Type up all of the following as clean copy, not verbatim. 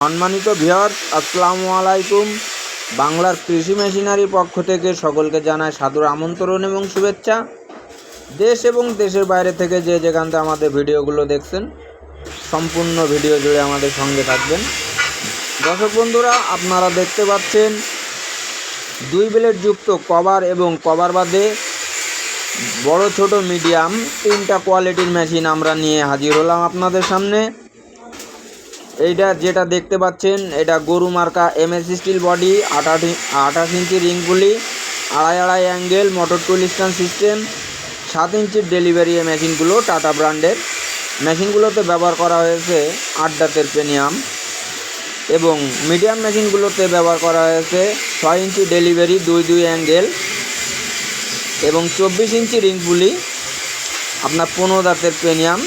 সম্মানিত ভিউয়ার্স, আসসালামু আলাইকুম। বাংলার কৃষি মেশিনারি পক্ষ থেকে সকলকে জানাই সাদর আমন্ত্রণ এবং শুভেচ্ছা। দেশ এবং দেশের বাইরে থেকে যে যেখান থেকে আমাদের ভিডিওগুলো দেখছেন, সম্পূর্ণ ভিডিও জুড়ে আমাদের সঙ্গে থাকবেন। দর্শক বন্ধুরা, আপনারা দেখতে পাচ্ছেন 2 ব্লেড যুক্ত কভার এবং কভার বাদে বড় ছোট মিডিয়াম 3টা কোয়ালিটির মেশিন আমরা নিয়ে হাজির হলাম আপনাদের সামনে। এইটা যেটা দেখতে পাচ্ছেন, এটা গরু মার্কা এমএস স্টিল বডি, 28 ইঞ্চি রিং পুলি, 2.5 অ্যাঙ্গেল, মোটর টুল স্ট্যান্ড সিস্টেম, 7 ইঞ্চির ডেলিভারি মেশিনগুলো টাটা ব্র্যান্ডের। মেশিনগুলোতে ব্যবহার করা হয়েছে 8 দাঁতের প্রিমিয়াম এবং মিডিয়াম মেশিনগুলোতে ব্যবহার করা হয়েছে 6 ইঞ্চি ডেলিভারি 2 অ্যাঙ্গেল এবং 24 ইঞ্চি রিং পুলি, আপনার 15 দাঁতের প্রিমিয়াম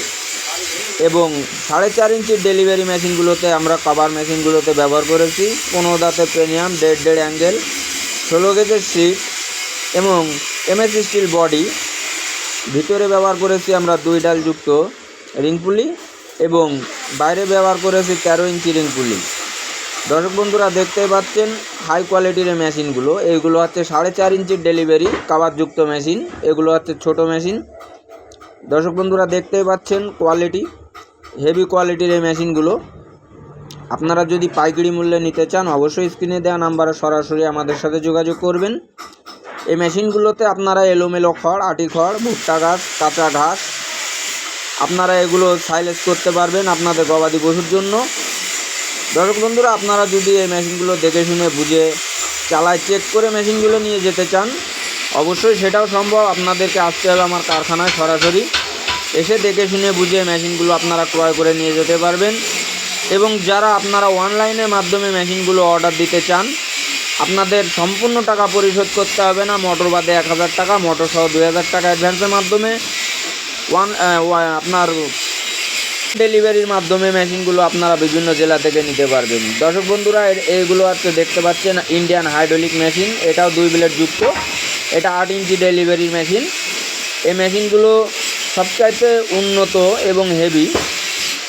এবং 4.5 ইঞ্চির ডেলিভারি মেশিনগুলোতে আমরা কভার মেশিনগুলোতে ব্যবহার করেছি 15 দাঁতের প্রিমিয়াম 1.5 অ্যাঙ্গেল, 16 গেজের সিট এবং এমএস স্টিল বডি। ভিতরে ব্যবহার করেছি আমরা 2 ডাল যুক্ত রিং পুলি এবং বাইরে ব্যবহার করেছি 13 ইঞ্চি রিং পুলি। দর্শক বন্ধুরা, দেখতেই পাচ্ছেন হাই কোয়ালিটির মেশিনগুলো। এইগুলো হচ্ছে 4.5 ইঞ্চির ডেলিভারি কভারযুক্ত মেশিন, এগুলো হচ্ছে ছোট মেশিন। দর্শক বন্ধুরা, দেখতেই পাচ্ছেন কোয়ালিটি, হেভি কোয়ালিটির এই মেশিনগুলো। আপনারা যদি পাইকারি মূল্যে নিতে চান, অবশ্যই স্ক্রিনে দেওয়া নাম্বারে সরাসরি আমাদের সাথে যোগাযোগ করবেন। এই মেশিনগুলোতে আপনারা এলোমেলো খড়, আটি খড়, ভুট্টা ঘাস, কাঁচা ঘাস আপনারা এগুলো সাইলেজ করতে পারবেন আপনাদের গবাদি পশুর জন্য। দর্শক বন্ধুরা, আপনারা যদি এই মেশিনগুলো দেখে শুনে বুঝে চালায় চেক করে মেশিনগুলো নিয়ে যেতে চান, অবশ্যই সেটাও সম্ভব। আপনাদেরকে আসতে হবে আমার কারখানায় সরাসরি, এসে দেখে শুনে বুঝে মেশিনগুলো আপনারা ক্রয় করে নিয়ে যেতে পারবেন। এবং যারা আপনারা অনলাইনের মাধ্যমে মেশিনগুলো অর্ডার দিতে চান, আপনাদের সম্পূর্ণ টাকা পরিশোধ করতে হবে না। মোটর বাদে 1000 টাকা, মোটর সহ 2000 টাকা অ্যাডভান্সের মাধ্যমে আপনার ডেলিভারির মাধ্যমে মেশিনগুলো আপনারা বিভিন্ন জেলা থেকে নিতে পারবেন। দর্শক বন্ধুরা, এইগুলো হচ্ছে দেখতে পাচ্ছেন ইন্ডিয়ান হাইড্রোলিক মেশিন, এটাও 2 ব্লেড যুক্ত, এটা 8 ইঞ্চি ডেলিভারির মেশিন। এই মেশিনগুলো সবচাইতে উন্নত এবং হেভি।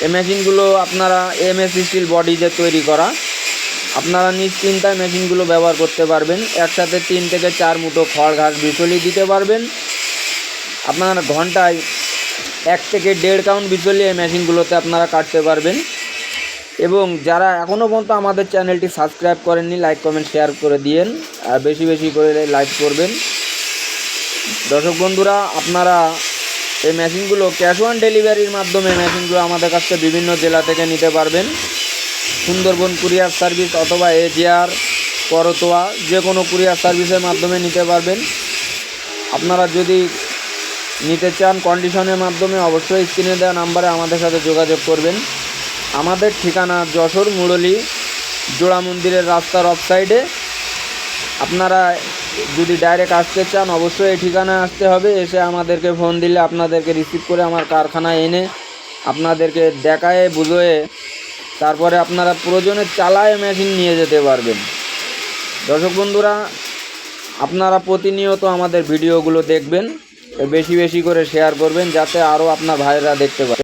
এই মেশিনগুলো আপনারা এমএস স্টিল বডি দিয়ে তৈরি করা, আপনারা নিশ্চিন্তায় মেশিনগুলো ব্যবহার করতে পারবেন। একসাথে 3 থেকে 4 মুঠো খড় ঘাস বিচলি দিতে পারবেন। আপনারা ঘন্টায় 1 থেকে 1.5 কাউন্ট বিচলি এই মেশিনগুলোতে আপনারা কাটতে পারবেন। এবং যারা এখনও পর্যন্ত আমাদের চ্যানেলটি সাবস্ক্রাইব করেননি, লাইক কমেন্ট শেয়ার করে দিয়েন, আর বেশি বেশি করে লাইক করবেন। দর্শক বন্ধুরা, আপনারা এই মেশিনগুলো ক্যাশ অন ডেলিভারির মাধ্যমে মেশিনগুলো আমাদের কাছ থেকে বিভিন্ন জেলা থেকে নিতে পারবেন। সুন্দরবন কুরিয়ার সার্ভিস অথবা এজিআর, করতোয়া, যে কোনো কুরিয়ার সার্ভিসের মাধ্যমে নিতে পারবেন। আপনারা যদি নিতে চান কন্ডিশনের মাধ্যমে, অবশ্যই স্ক্রিনে দেওয়া নাম্বারে আমাদের সাথে যোগাযোগ করবেন। আমাদের ঠিকানা যশোর মুরলী জোড়া মন্দিরের রাস্তার অফ সাইডে। আপনারা যদি ডাইরেক্ট আসতে চান, অবশ্যই এই ঠিকানায় আসতে হবে। এসে আমাদেরকে ফোন দিলে আপনাদেরকে রিসিভ করে আমার কারখানায় এনে আপনাদেরকে দেখায় বুঝোয়ে তারপরে আপনারা প্রয়োজনে চালায় মেশিন নিয়ে যেতে পারবেন। দর্শক বন্ধুরা, আপনারা প্রতিনিয়ত আমাদের ভিডিওগুলো দেখবেন, বেশি বেশি করে শেয়ার করবেন, যাতে আরও আপনার ভাইরা দেখতে পারে।